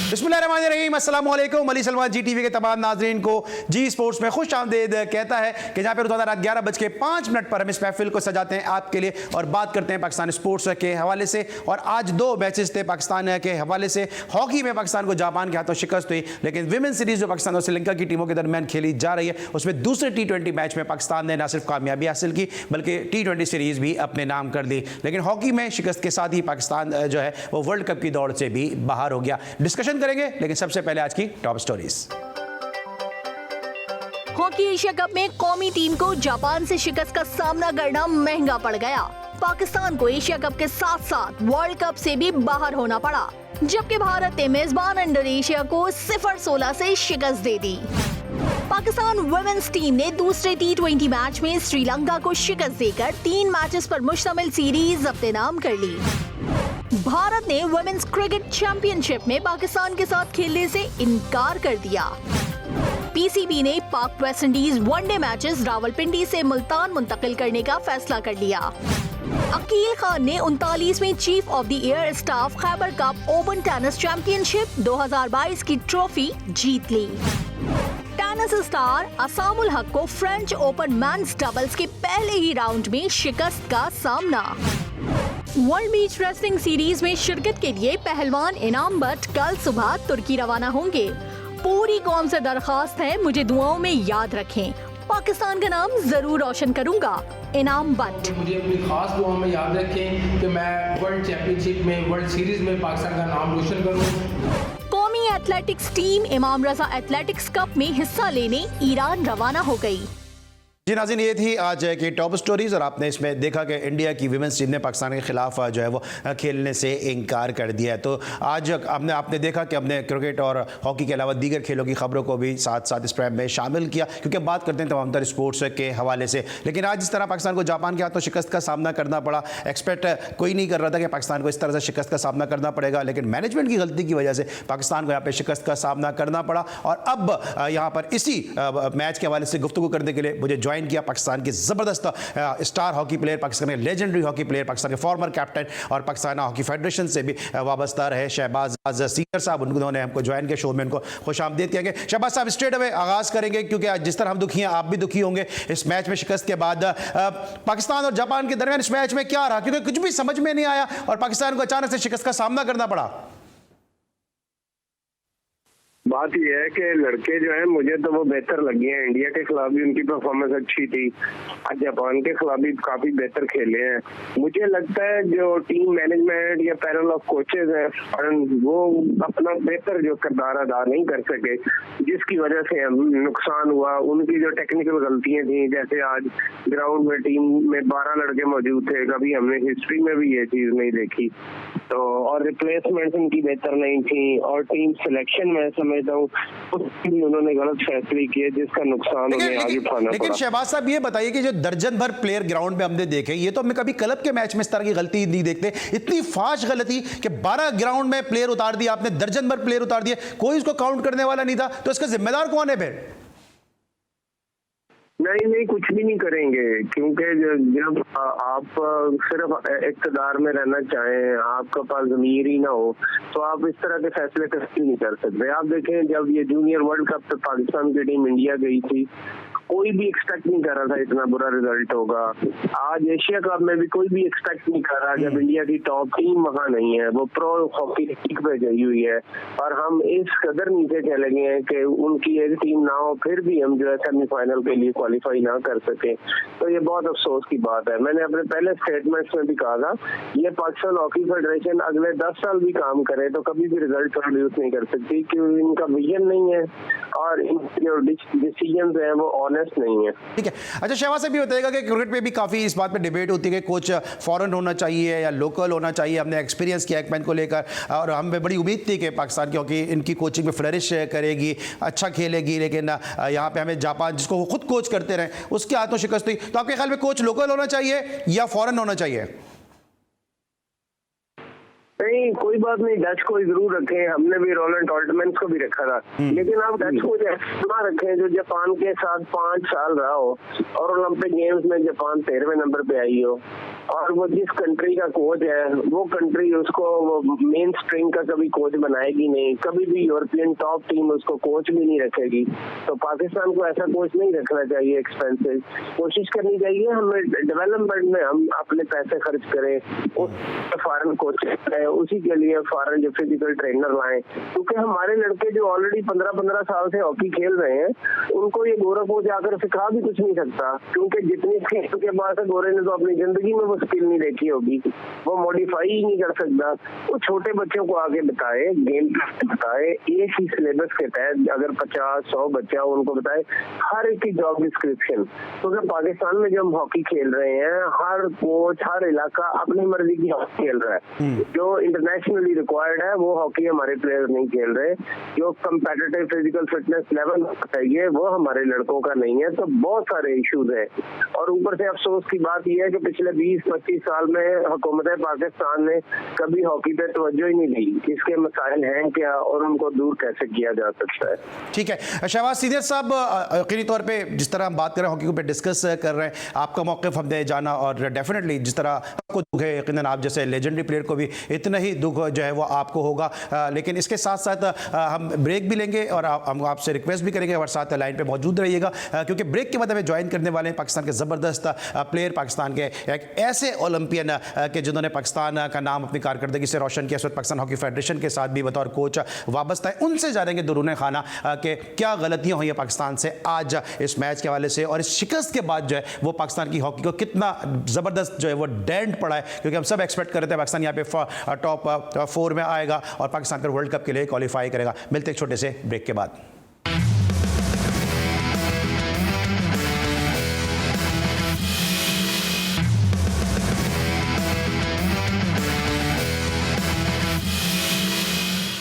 बिस्मिल्लाहिर्रहमानिर्रहीम, अस्सलाम वालेकुम। अली सलमान जी टीवी के तमाम नाजरीन को जी स्पोर्ट्स में खुश आमदीद कहता है कि जहाँ पर रोजाना रात 11:05 पर हम इस महफिल को सजाते हैं आपके लिए और बात करते हैं पाकिस्तान स्पोर्ट्स के हवाले से। और आज 2 मैचेस थे पाकिस्तान के हवाले से। हॉकी में पाकिस्तान को जापान के हाथों शिकस्त हुई, लेकिन विमेन सीरीज जो पाकिस्तान और श्रीलंका की टीमों के दरमियान खेली जा रही है उसमें दूसरे T20 मैच में पाकिस्तान ने न सिर्फ कामयाबी हासिल की बल्कि T20 सीरीज भी अपने नाम कर ली। लेकिन हॉकी में शिकस्त के साथ ही पाकिस्तान जो है वो वर्ल्ड कप की दौड़ से भी बाहर हो गया। डिस्कशन करेंगे, लेकिन सबसे पहले आज की top stories. Hockey Asia cup में कौमी टीम को जापान से शिकस्त का सामना करना महंगा पड़ गया। पाकिस्तान को एशिया कप के साथ साथ वर्ल्ड कप से भी बाहर होना पड़ा, जबकि भारत ने मेजबान अंडर एशिया को 0-16 से शिकस्त दे दी। पाकिस्तान वुमेन्स टीम ने दूसरे T20 मैच में श्रीलंका को शिकस्त देकर 3 मैचेस पर मुश्तमिल सीरीज अपने नाम कर ली। भारत ने वुमेन्स क्रिकेट चैंपियनशिप में पाकिस्तान के साथ खेलने से इनकार कर दिया। पीसीबी ने पाक West Indies one day matches Rawalpindi से मुल्तान मुंतकिल करने का फैसला कर लिया। अकील खान ने 39वें chief of the air staff Khyber cup open tennis championship 2022 की ट्रॉफी जीत ली। टेनिस स्टार असामुल हक को फ्रेंच ओपन मेंस डबल्स के पहले ही राउंड में शिकस्त का सामना। वर्ल्ड बीच रेसलिंग सीरीज में शिरकत के लिए पहलवान इनाम भट्ट कल सुबह तुर्की रवाना होंगे। पूरी कौम से दरखास्त है, मुझे दुआओं में याद रखें, पाकिस्तान का नाम जरूर रोशन करूंगा। इनाम भट्ट। मुझे अपनी खास दुआओं में याद रखें कि मैं वर्ल्ड चैंपियनशिप में, वर्ल्ड सीरीज में पाकिस्तान का नाम रोशन करूं। कौमी एथलेटिक्स टीम इमाम रजा एथलेटिक्स कप में हिस्सा लेने ईरान रवाना हो गई। जी नाज़रीन, ये थी आज की टॉप स्टोरीज और आपने इसमें देखा कि इंडिया की विमेंस टीम ने पाकिस्तान के खिलाफ जो है वो खेलने से इनकार कर दिया है। तो आज आपने देखा कि हमने क्रिकेट और हॉकी के अलावा दीगर खेलों की खबरों को भी साथ साथ इस प्रोग्राम में शामिल किया, क्योंकि बात करते हैं तमाम तर स्पोर्ट्स के हवाले से। लेकिन आज इस तरह पाकिस्तान को जापान के हाथों शिकस्त का सामना करना पड़ा। एक्सपेक्ट कोई नहीं कर रहा था कि पाकिस्तान को इस तरह से शिकस्त का सामना करना पड़ेगा, लेकिन मैनेजमेंट की गलती की वजह से पाकिस्तान को यहाँ पर शिकस्त का सामना करना पड़ा। और अब यहाँ पर इसी मैच के हवाले से गुफ्तगू करने के लिए मुझे ज्वाइन किया पाकिस्तान के जबरदस्त स्टार हॉकी प्लेयर, पाकिस्तान के लेजेंडरी हॉकी प्लेयर, पाकिस्तान के फॉर्मर कैप्टन और पाकिस्तान हॉकी फेडरेशन से भी वाबस्ता रहे शहबाज सीनियर साहब। उन्होंने हमको ज्वाइन किया, शो में उनको खुश आमदीद किया। शहबाज साहब, स्ट्रेट अवे आगाज करेंगे, क्योंकि आज जिस तरह हम दुखी हैं आप भी दुखी होंगे इस मैच में शिकस्त के बाद। पाकिस्तान और जापान के दरमियान इस मैच में क्या रहा, क्योंकि कुछ भी समझ में नहीं आया और पाकिस्तान को अचानक से शिकस्त का सामना करना पड़ा। बात यह है कि लड़के जो है, मुझे तो वो बेहतर लगे हैं। इंडिया के खिलाफ भी उनकी परफॉर्मेंस अच्छी थी, आज जापान के खिलाफ भी काफी बेहतर खेले हैं। मुझे लगता है जो टीम मैनेजमेंट या पैनल ऑफ कोचेज है वो अपना बेहतर जो किरदार अदा नहीं कर सके, जिसकी वजह से हम नुकसान हुआ। उनकी जो टेक्निकल गलतियां थी, जैसे आज ग्राउंड में टीम में 12 लड़के मौजूद थे, कभी हमने हिस्ट्री में भी ये चीज नहीं देखी। तो और रिप्लेसमेंट उनकी बेहतर नहीं थी और टीम सिलेक्शन में समझता हूँ उन्होंने गलत फैसले किए, जिसका नुकसान उन्हें आगे उठाना पड़ा। लेकिन शहबाज साहब, ये बताइए कि जो दर्जन भर प्लेयर ग्राउंड में हमने देखे, ये तो हमने कभी क्लब के मैच में इस तरह की गलती नहीं देखते। इतनी फाश गलती कि 12 ग्राउंड में प्लेयर उतार दिया आपने, दर्जन भर प्लेयर उतार दिए, कोई इसको काउंट करने वाला नहीं था, तो इसका जिम्मेदार कौन है फिर? नहीं, कुछ भी नहीं करेंगे, क्योंकि जब आप सिर्फ इक़्तिदार में रहना चाहें, आपका पास ज़मीर ही ना हो, तो आप इस तरह के फैसले कभी नहीं कर सकते। आप देखें, जब ये जूनियर वर्ल्ड कप पे पाकिस्तान की टीम इंडिया गई थी, कोई भी एक्सपेक्ट नहीं कर रहा था इतना बुरा रिजल्ट होगा। आज एशिया कप में भी कोई भी एक्सपेक्ट नहीं कर रहा, जब इंडिया की टॉप टीम वहाँ नहीं है, वो प्रो हॉकी लीग पे गई हुई है और हम इस कदर नीचे चले गए हैं कि उनकी एक टीम ना हो, फिर भी हम जो है सेमीफाइनल के लिए क्वालिफाई ना कर सके। तो ये बहुत अफसोस की बात है। मैंने अपने पहले स्टेटमेंट्स में भी कहा था, ये पाकिस्तान हॉकी फेडरेशन अगले 10 साल भी काम करे तो कभी भी रिजल्ट प्रोड्यूस नहीं कर सकती, क्योंकि इनका विजन नहीं है और इनके जो डिसीजन है वो ऑनेस्ट नहीं है। ठीक है। अच्छा, शहबाज साहब, ये बताइएगा कि क्रिकेट में भी काफ़ी इस बात पे डिबेट होती है कि कोच फॉरेन होना चाहिए या लोकल होना चाहिए। हमने एक्सपीरियंस किया एक मैच को लेकर और हमें बड़ी उम्मीद थी कि पाकिस्तान की हॉकी इनकी कोचिंग में फ्लरिश करेगी, अच्छा खेलेगी, लेकिन यहाँ पे हमें जापान, जिसको वो खुद कोच करते रहे, उसके हाथों शिकस्त हुई। तो आपके ख्याल में कोच लोकल होना चाहिए या फॉरेन होना चाहिए? नहीं, कोई बात नहीं, डच को जरूर रखें, हमने भी रोलैंड ऑल्टमैन्स को भी रखा था, लेकिन आप डच को ना रखें जो जापान के साथ 5 साल रहा हो और ओलंपिक गेम्स में जापान 13वें नंबर पे आई हो, और वो जिस कंट्री का कोच है वो कंट्री उसको मेन स्ट्रिंग का कभी कोच बनाएगी नहीं, कभी भी यूरोपियन टॉप टीम उसको कोच भी नहीं रखेगी। तो पाकिस्तान को ऐसा कोच नहीं रखना चाहिए एक्सपेंसिव, कोशिश करनी चाहिए हमें डेवलपमेंट में हम अपने पैसे खर्च करें, फॉरेन कोच उसी के लिए फॉरेन जो फिजिकल ट्रेनर लाएं, क्योंकि हमारे लड़के जो ऑलरेडी 15-15 साल से हॉकी खेल रहे हैं उनको ये गोरा कोच आकर सिखा भी कुछ नहीं सकता, क्योंकि जितनी स्किल के पास है गोरे ने तो अपनी जिंदगी में वो स्किल नहीं देखी होगी, वो मॉडिफाई ही नहीं कर सकता। वो छोटे बच्चों को आगे बताए, गेम बताए, एक ही सिलेबस के तहत अगर 50-100 बच्चा उनको बताए, हर एक की जॉब डिस्क्रिप्शन, क्योंकि पाकिस्तान में जो हम हॉकी खेल रहे हैं हर कोच हर इलाका अपनी मर्जी की हॉकी खेल रहा है, जो इंटरनेशनली रिक्वायर्ड है वो हॉकी हमारे प्लेयर्स नहीं खेल रहे, जो कंपेटिटिव फिजिकल फिटनेस लेवल चाहिए वो हमारे लड़कों का नहीं है। तो बहुत सारे इश्यूज हैं, और ऊपर से अफसोस की बात यह है कि पिछले 20-25 साल में हुकूमत पाकिस्तान ने कभी हॉकी पे तवज्जो ही नहीं दी। इसके मसाइल हैं क्या और उनको दूर कैसे किया जा सकता है। ठीक है, शहबाज सीनियर साहब, यकीनी तौर पे जिस तरह हम बात कर रहे हैं हॉकी पे डिस्कस कर रहे हैं, आपका मौक़िफ़ हमने जाना, और डेफिनेटली जिस तरह आपको दुख है यकीनन आप जैसे लेजेंडरी प्लेयर को भी इतना ही दुख जो है वो आपको होगा, लेकिन इसके साथ साथ हम ब्रेक भी लेंगे और हम आपसे रिक्वेस्ट भी करेंगे हमारे साथ लाइन पे मौजूद रहिएगा, क्योंकि ब्रेक के बाद हमें ज्वाइन करने वाले हैं पाकिस्तान के ज़बरदस्त प्लेयर, पाकिस्तान के एक ऐसे ओलंपियन के जिन्होंने पाकिस्तान का नाम अपनी कारकर्दगी से रोशन किया, इस वक्त पाकिस्तान हॉकी फेडरेशन के साथ भी बतौर कोच वाबस्ता है। उनसे जानेंगे दुरूने खाना के क्या गलतियाँ हुई हैं पाकिस्तान से आज इस मैच के हवाले से, और इस शिकस्त के बाद जो है वो पाकिस्तान की हॉकी को कितना ज़बरदस्त जो है वो डेंट पड़ा है, क्योंकि हम सब एक्सपेक्ट कर रहे थे पाकिस्तान यहाँ पे टॉप 4 में आएगा और पाकिस्तान फिर वर्ल्ड कप के लिए क्वालिफाई करेगा। मिलते एक छोटे से ब्रेक के बाद।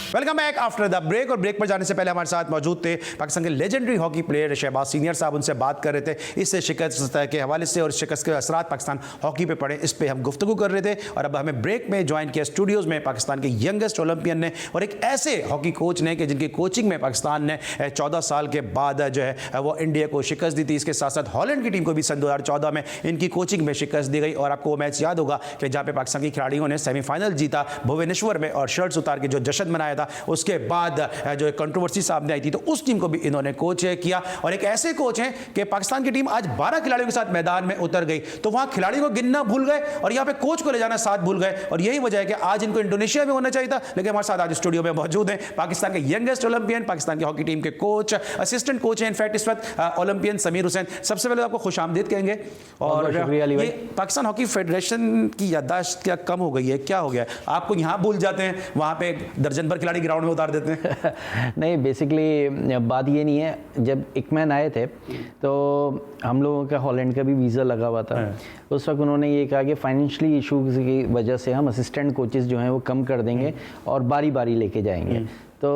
Welcome back after the break. और ब्रेक पर जाने से पहले हमारे साथ मौजूद थे पाकिस्तान के legendary hockey player Shahbaz senior साहब, उनसे बात कर रहे थे इस शिकस्त के हवाले से और शिकस्त के असरात पाकिस्तान हॉकी पे पड़े, इस पे हम गुफ्तगू कर रहे थे। और अब हमें ब्रेक में ज्वाइन किया स्टूडियोज़ में पाकिस्तान के यंगेस्ट ओलंपियन ने और एक ऐसे हॉकी कोच ने कि जिनकी कोचिंग में पाकिस्तान ने 14 साल के बाद जो है वो इंडिया को शिकस्त दी थी। इसके साथ साथ हॉलैंड की टीम को भी सन 2014 में इनकी कोचिंग में शिकस्त दी गई, और आपको वो मैच याद होगा कि जहाँ पे पाकिस्तान की खिलाड़ियों ने सेमीफाइनल जीता भुवनेश्वर में और शर्ट्स उतार के जो जश्न मनाया था, उसके बाद जो कंट्रोवर्सी सामने आई थी तो उस टीम को भी इन्होंने कोच किया। और एक ऐसे कोच हैं कि पाकिस्तान की टीम आज 12 खिलाड़ियों के साथ मैदान में उतर गई तो वहां खिलाड़ियों को गिनना भूल गए और यहां पे कोच को ले जाना साथ भूल गए, और यही वजह है कि आज इनको इंडोनेशिया में होना चाहिए था, लेकिन हमारे साथ आज स्टूडियो में मौजूद हैं पाकिस्तान के यंगेस्ट ओलंपियन, पाकिस्तान की हॉकी टीम के कोच, असिस्टेंट कोच हैं इनफैक्ट इस वक्त ओलंपियन समीर हुसैन। सबसे पहले आपको खुशामदीद कहेंगे, और ये पाकिस्तान हॉकी फेडरेशन की याददाश्त क्या कम हो गई है, क्या हो गया? आपको यहाँ भूल जाते हैं, वहाँ पे दर्जन भर खिलाड़ी ग्राउंड में उतार देते हैं। नहीं, बेसिकली बात ये नहीं है, जब इकमैन आए थे तो हम लोगों का हॉलैंड का भी वीज़ा लगा हुआ था। उस वक्त उन्होंने ये कहा कि फाइनेंशियली इशूज़ की वजह से हम असिस्टेंट कोचेस जो हैं वो कम कर देंगे और बारी बारी लेके जाएंगे। तो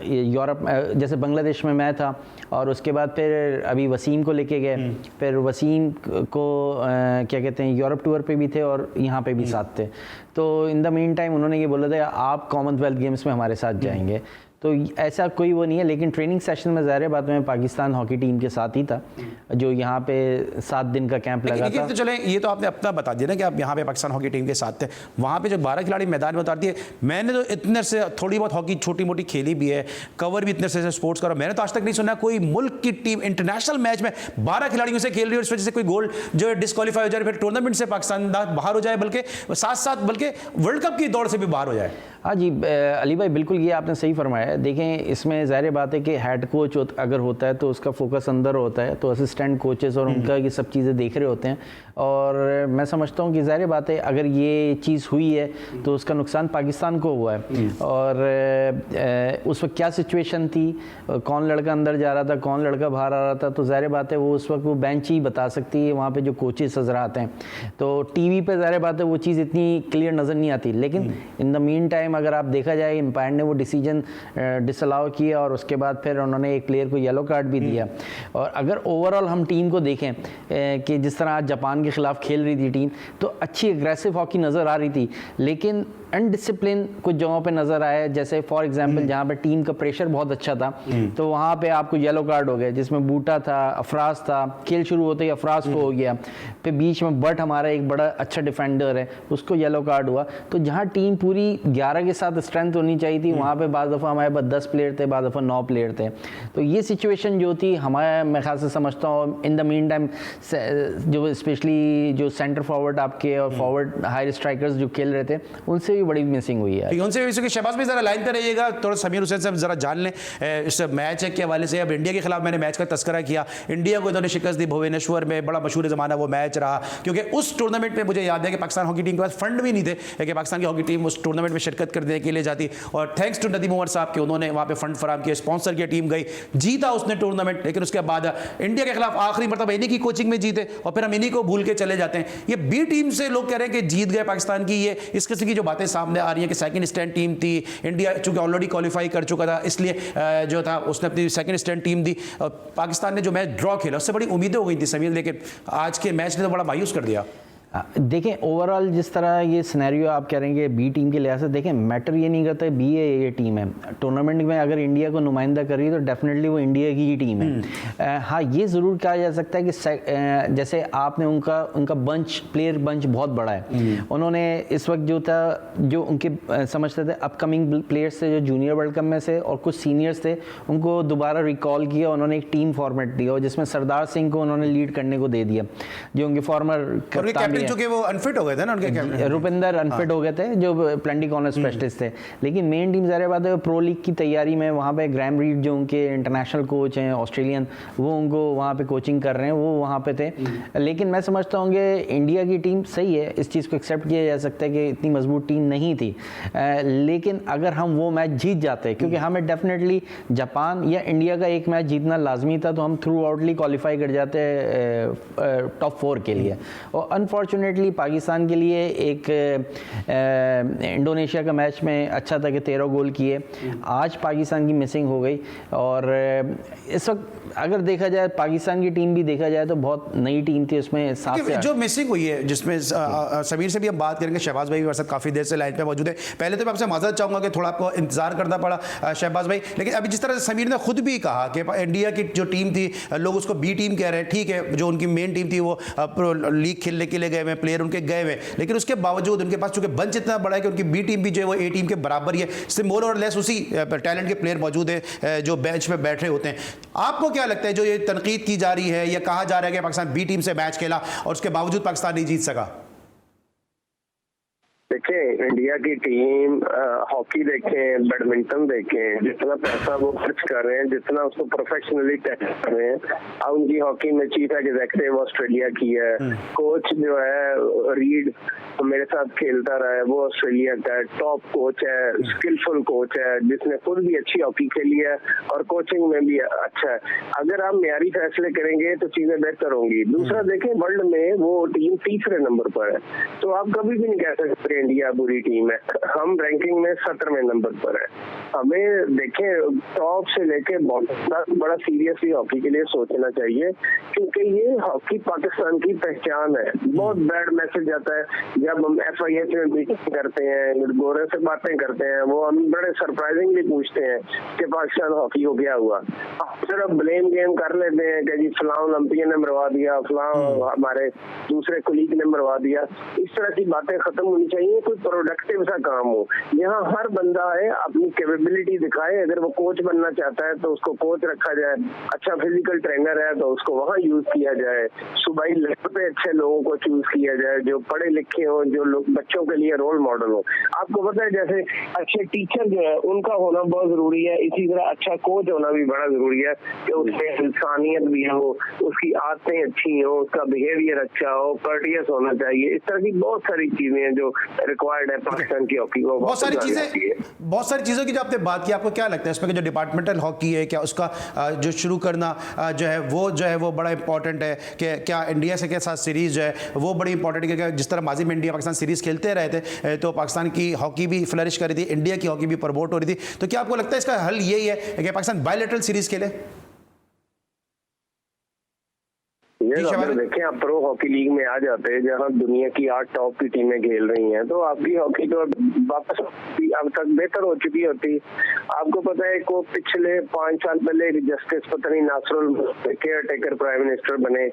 यूरोप, जैसे बांग्लादेश में मैं था और उसके बाद फिर अभी वसीम को लेके गए, फिर वसीम को क्या कहते हैं यूरोप टूर पे भी थे और यहाँ पे भी साथ थे। तो इन द मीन टाइम उन्होंने ये बोला था आप कॉमनवेल्थ गेम्स में हमारे साथ जाएंगे, तो ऐसा कोई वो नहीं है। लेकिन ट्रेनिंग सेशन में ज़ाहिर बात में पाकिस्तान हॉकी टीम के साथ ही था जो यहाँ पे 7 दिन का कैंप लगा था। तो चले, ये तो आपने अपना बता दिया ना कि आप यहाँ पे पाकिस्तान हॉकी टीम के साथ थे, वहाँ पे जो 12 खिलाड़ी मैदान में उतारती है, मैंने तो इतने से थोड़ी बहुत हॉकी छोटी मोटी खेली भी है, कवर भी इतने से स्पोर्ट्स करा, मैंने तो आज तक नहीं सुना कोई मुल्क की टीम इंटरनेशनल मैच में 12 खिलाड़ियों से खेल रही है और इस वजह से कोई गोल जो है डिस्क्वालीफाई हो जाए, फिर टूर्नामेंट से पाकिस्तान बाहर हो जाए, बल्कि साथ साथ बल्कि वर्ल्ड कप की दौड़ से भी बाहर हो जाए। हाँ जी अली भाई, बिल्कुल ये आपने सही फरमाया। देखें, इसमें ज़ाहिर बात है कि हेड कोच अगर होता है तो उसका फोकस अंदर होता है, तो असिस्टेंट कोचेस और उनका ये सब चीज़ें देख रहे होते हैं। और मैं समझता हूँ कि ज़ाहिर बात है अगर ये चीज़ हुई है तो उसका नुकसान पाकिस्तान को हुआ है। और उस वक्त क्या सिचुएशन थी, कौन लड़का अंदर जा रहा था, कौन लड़का बाहर आ रहा था, तो ज़ाहिर बात है वो उस वक्त वो बेंच ही बता सकती है, वहाँ पे जो कोचेस हजरात हैं। तो टीवी पे ज़ाहिर बात है वो चीज़ इतनी क्लियर नज़र नहीं आती, लेकिन इन द मीन टाइम अगर आप देखा जाए एम्पायर ने वो डिसीजन डिसअलाउ किया और उसके बाद फिर उन्होंने एक प्लेयर को येलो कार्ड भी दिया। और अगर ओवरऑल हम टीम को देखें कि जिस तरह आज जापान के ख़िलाफ़ खेल रही थी टीम, तो अच्छी एग्रेसिव हॉकी नज़र आ रही थी, लेकिन अनडिसिप्लिन कुछ जगहों पे नजर आया, जैसे फॉर एग्जांपल जहाँ पे टीम का प्रेशर बहुत अच्छा था तो वहाँ पे आपको येलो कार्ड हो गया, जिसमें बूटा था, अफराज था, खेल शुरू होते ही अफराज को हो गया, फिर बीच में बट हमारा एक बड़ा अच्छा डिफेंडर है उसको येलो कार्ड हुआ। तो जहाँ टीम पूरी 11 के साथ स्ट्रेंथ होनी चाहिए थी वहाँ पे बाद दफ़ा हमारे पास 10 प्लेयर थे, बाद दफ़ा 9 प्लेयर थे। तो ये सिचुएशन जो थी हमारे, मैं ख़ास से समझता हूँ इन द मीन टाइम जो स्पेशली जो सेंटर फॉरवर्ड आपके और फॉरवर्ड हाई स्ट्राइकर्स जो खेल रहे थे उनसे भी बड़ी मिसिंग हुई है। ठीक है, उनसे भी शहबाज भाई जरा लाइन पे रहिएगा, थोड़ा समीर हुसैन से जरा जान लें इस मैच के हवाले से। अब इंडिया के खिलाफ मैंने मैच का तस्करा किया, इंडिया को इन्होंने शिकस्त दी भुवनेश्वर में, बड़ा मशहूर ज़माना वो मैच रहा, क्योंकि उस टूर्नामेंट में मुझे याद है कि पाकिस्तान हॉकी टीम के पास फंड भी नहीं थे कि पाकिस्तान की हॉकी टीम उस टूर्नामेंट में शिरकत करने के लिए जाती, और थैंक्स टू नदीम उमर साहब के उन्होंने वहाँ पे फंड फराम किया, स्पॉन्सर किया, टीम गई, जीता उसने टूर्नामेंट। लेकिन उसके बाद इंडिया के खिलाफ आखिरी मरतबा इन्हीं की कोचिंग में जीते और फिर हम इन्हीं को भूल के चले जाते हैं। ये बी टीम से लोग कह रहे हैं कि जीत गए पाकिस्तान की, ये इस किस्म की जो बातें सामने आ रही हैं कि सेकंड स्टैंड टीम थी, इंडिया चूंकि ऑलरेडी क्वालिफाई कर चुका था इसलिए जो था उसने अपनी सेकंड स्टैंड टीम दी, और पाकिस्तान ने जो मैच ड्रॉ खेला उससे बड़ी उम्मीदें हो गई थी समीर, लेकिन आज के मैच ने तो बड़ा मायूस कर दिया। देखें ओवरऑल जिस तरह ये सिनेरियो आप कह रहे हैं कि बी टीम के लिहाज से, देखें मैटर ये नहीं करता बी है ये टीम है, टूर्नामेंट में अगर इंडिया को नुमाइंदा कर रही है तो डेफिनेटली वो इंडिया की ही टीम है। हाँ ये ज़रूर कहा जा सकता है कि जैसे आपने उनका बंच, प्लेयर बंच बहुत बड़ा है, उन्होंने इस वक्त जो था जो उनके समझते थे अपकमिंग प्लेयर्स थे जो जूनियर वर्ल्ड कप में से और कुछ सीनियर्स थे उनको दोबारा रिकॉल किया, उन्होंने एक टीम फॉर्मेट दिया और जिसमें सरदार सिंह को उन्होंने लीड करने को दे दिया जो उनके फॉर्मर कप्तान चूंकि वो अनफिट हो गए थे ना उनके कैप्टन रुपिंदर अनफिट हो गए थे जो प्लेंटी कॉर्नर स्पेशलिस्ट थे, लेकिन मेन टीम ज़ाहिर बात है प्रो लीग की तैयारी में वहाँ पे ग्रैम रीड जो उनके इंटरनेशनल कोच हैं ऑस्ट्रेलियन, वो उनको वहाँ पे कोचिंग कर रहे हैं, वो वहाँ पे थे। लेकिन मैं समझता हूँ कि इंडिया की टीम सही है, इस चीज़ को एक्सेप्ट किया जा सकता है कि इतनी मजबूत टीम नहीं थी, लेकिन अगर हम वो मैच जीत जाते, क्योंकि हमें डेफिनेटली जापान या इंडिया का एक मैच जीतना लाजमी था, तो हम थ्रू आउटली क्वालिफाई कर जाते टॉप 4 के लिए। और अनफॉर्चुनेटली पाकिस्तान के लिए एक इंडोनेशिया का मैच में अच्छा था कि 13 गोल किए, आज पाकिस्तान की मिसिंग हो गई। और इस वक्त अगर देखा जाए पाकिस्तान की टीम भी देखा जाए तो बहुत नई टीम थी, उसमें 7 से 8 जो मिसिंग हुई है जिसमें समीर से भी हम बात करेंगे, शहबाज भाई भी हमारे साथ काफ़ी देर से लाइन पे मौजूद है। पहले तो मैं आपसे माजरत चाहूँगा कि थोड़ा आपको इंतजार करना पड़ा शहबाज भाई, लेकिन अभी जिस तरह से समीर ने खुद भी कहा कि इंडिया की जो टीम थी लोग उसको बी टीम कह रहे हैं, ठीक है जो उनकी मेन टीम थी वो लीग खेलने के लिए गए हुए, प्लेयर उनके गए हुए, लेकिन उसके बावजूद उनके पास चूंकि बंच इतना बड़ा है कि उनकी बी टीम भी जो है वो ए टीम के बराबर ही है, सिर्फ मोर और लेस उसी टैलेंट के प्लेयर मौजूद है जो बेंच पे बैठे होते हैं। आपको क्या लगता है जो ये तनकीद की जा रही है या कहा जा रहा है कि पाकिस्तान बी टीम से मैच खेला और उसके बावजूद पाकिस्तान नहीं जीत सका? देखें इंडिया की टीम हॉकी देखें, बैडमिंटन देखें, जितना पैसा वो खर्च कर रहे हैं, जितना उसको प्रोफेशनली टैकल कर रहे हैं। अब उनकी हॉकी में चीफ एग्जीक्यूटिव ऑस्ट्रेलिया की है, कोच जो है रीड मेरे साथ खेलता रहा है वो ऑस्ट्रेलिया का है, टॉप कोच है, स्किलफुल कोच है जिसने खुद भी अच्छी हॉकी खेली है और कोचिंग में भी अच्छा है। अगर आप म्यारी फैसले करेंगे तो चीजें बेहतर होंगी। दूसरा देखें वर्ल्ड में वो टीम तीसरे नंबर पर है, तो आप कभी भी नहीं कह सकते इंडिया बुरी टीम है। हम रैंकिंग में 17वें नंबर पर है। हमें देखें टॉप से लेके बड़ा सीरियसली हॉकी के लिए सोचना चाहिए, क्योंकि ये हॉकी पाकिस्तान की पहचान है। बहुत बैड मैसेज आता है जब हम FIH में मीटिंग करते हैं, गोरे से बातें करते हैं, वो हम बड़े सरप्राइजिंगली पूछते हैं कि पाकिस्तान हॉकी को क्या हुआ। सिर्फ ब्लेम गेम कर लेते हैं कि जी फलां ओलंपियन ने मरवा दिया, फलां हमारे दूसरे कुलीग ने मरवा दिया। इस तरह की बातें खत्म होनी चाहिए, कोई प्रोडक्टिव सा काम हो। यहाँ हर बंदा है अपनी कैपेबिलिटी दिखाए, अगर वो कोच बनना चाहता है तो उसको कोच रखा जाए, अच्छा फिजिकल ट्रेनर है तो उसको वहाँ यूज किया जाए, सूबाई लेवल पे अच्छे लोगों को चूज किया जाए जो पढ़े लिखे हो, जो लोग बच्चों के लिए रोल मॉडल हो। आपको पता है जैसे अच्छे टीचर जो है उनका होना बहुत जरूरी है, इसी तरह अच्छा कोच होना भी बड़ा जरूरी है कि उसमें इंसानियत भी हो, उसकी आदतें अच्छी हो, उसका बिहेवियर अच्छा हो, कर्टियस होना चाहिए। इस तरह की बहुत सारी चीजें हैं जो रिक्वायर्ड है पाकिस्तान की हॉकी को। बहुत सारी चीज़ों की जो आपने बात की, आपको क्या लगता है इसमें कि जो डिपार्टमेंटल हॉकी है क्या उसका जो शुरू करना जो है वो बड़ा इंपॉर्टेंट है कि क्या इंडिया से के साथ सीरीज़ जो है वो बड़ी इंपॉर्टेंट है? जिस तरह माजी में इंडिया पाकिस्तान सीरीज़ खेलते रहे थे तो पाकिस्तान की हॉकी भी फ्लरिश कर रही थी, इंडिया की हॉकी भी प्रमोट हो रही थी, तो क्या आपको लगता है इसका हल यही है कि पाकिस्तान बायलैटरल सीरीज़ खेले? ये जी, अगर शहबाज। देखें आप प्रो हॉकी लीग में आ जाते हैं जहां दुनिया की 8 टॉप की टीमें खेल रही हैं, तो आपकी हॉकी तो वापस अब तक बेहतर हो चुकी होती। आपको पता है को पिछले 5 साल पहले एक जस्टिस पता नहीं Nasrul care taker prime minister बने,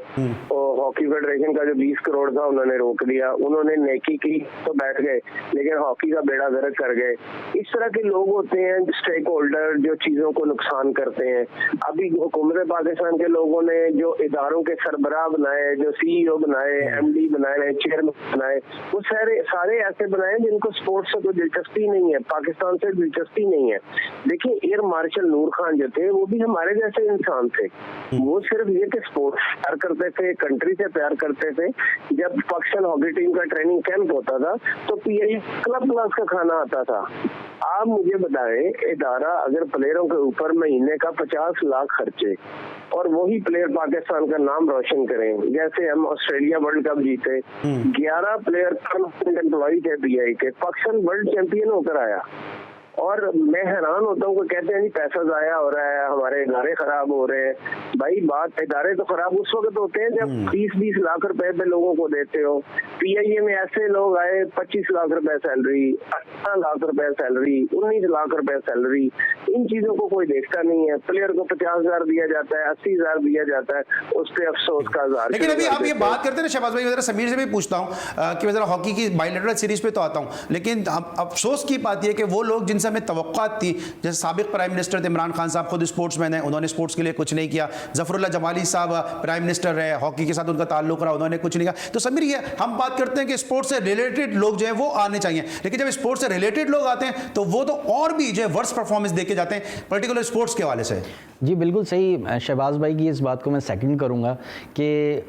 और हॉकी फेडरेशन का जो 20 करोड़ था उन्होंने रोक दिया। उन्होंने नेकी की तो बैठ गए, लेकिन हॉकी का बेड़ा गर्क कर गए। इस तरह के लोग होते हैं स्टेक होल्डर जो चीजों को नुकसान करते हैं। अभी हुकूमत पाकिस्तान के लोगों ने जो इदारों के सरबराह बनाए, जो सीईओ बनाए, एमडी बनाए, चेयरमैन बनाए, वो सारे ऐसे बनाए जिनको स्पोर्ट्स से कोई दिलचस्पी नहीं है, पाकिस्तान से दिलचस्पी नहीं है। देखिए एयर मार्शल नूर खान जो थे वो भी हमारे जैसे इंसान थे। वो सिर्फ ये कि स्पोर्ट्स प्यार करते थे, कंट्री से प्यार करते थे। जब पाकिस्तान हॉकी टीम का ट्रेनिंग कैंप होता था तो पीआई क्लब क्लास का खाना आता था। आप मुझे बताएं, इदारा अगर प्लेयरों के ऊपर महीने का 50 लाख खर्चे और वही प्लेयर पाकिस्तान का नाम रोशन करें, जैसे हम ऑस्ट्रेलिया वर्ल्ड कप जीते, 11 प्लेयर एम्प्लॉय थे पीआई के, पाकिस्तान वर्ल्ड चैंपियन होकर आया। और मैं हैरान होता हूँ, कहते हैं जी पैसा जाया हो रहा है, हमारे इदारे खराब हो रहे हैं। भाई बात इदारे तो खराब उस वक्त होते हैं जब 20-20 लाख रुपए पे लोगों को देते हो। पीआईए में ऐसे लोग आए 25 लाख रुपए सैलरी, 18 लाख रुपए सैलरी, 19 लाख रुपए सैलरी। इन चीजों को कोई देखता नहीं है। प्लेयर को 50,000 दिया जाता है, 80,000 दिया जाता है, उस पे अफसोस का इज़हार। लेकिन अभी आप ये बात करते हैं ना शहबाज भाई, मैं जरा समीर से भी पूछता हूँ कि मैं जरा हॉकी की बायलैटरल सीरीज पे तो आता हूँ, लेकिन अफसोस की बात यह कि वो लोग जिनसे हमें तवक्कुआत थी, जैसे साबिक प्राइम मिनिस्टर थे इमरान खान साहब, खुद स्पोर्ट्समैन हैं, उन्होंने स्पोर्ट्स के लिए कुछ नहीं किया। जफरुल्ला जमाली साहब प्राइम मिनिस्टर रहे, हॉकी के साथ उनका ताल्लुक रहा, उन्होंने कुछ नहीं किया। तो समीर ये हम बात करते हैं कि स्पोर्ट्स से रिलेटेड लोग जो है वो आने चाहिए, लेकिन जब स्पोर्ट्स से रिलेटेड लोग आते हैं तो वो तो और भी जो है वर्स्ट परफॉर्मेंस देके जाते हैं, पर्टिकुलर स्पोर्ट्स के हवाले से। जी बिल्कुल सही शहबाज भाई की इस बात को मैं सेकंड करूंगा कि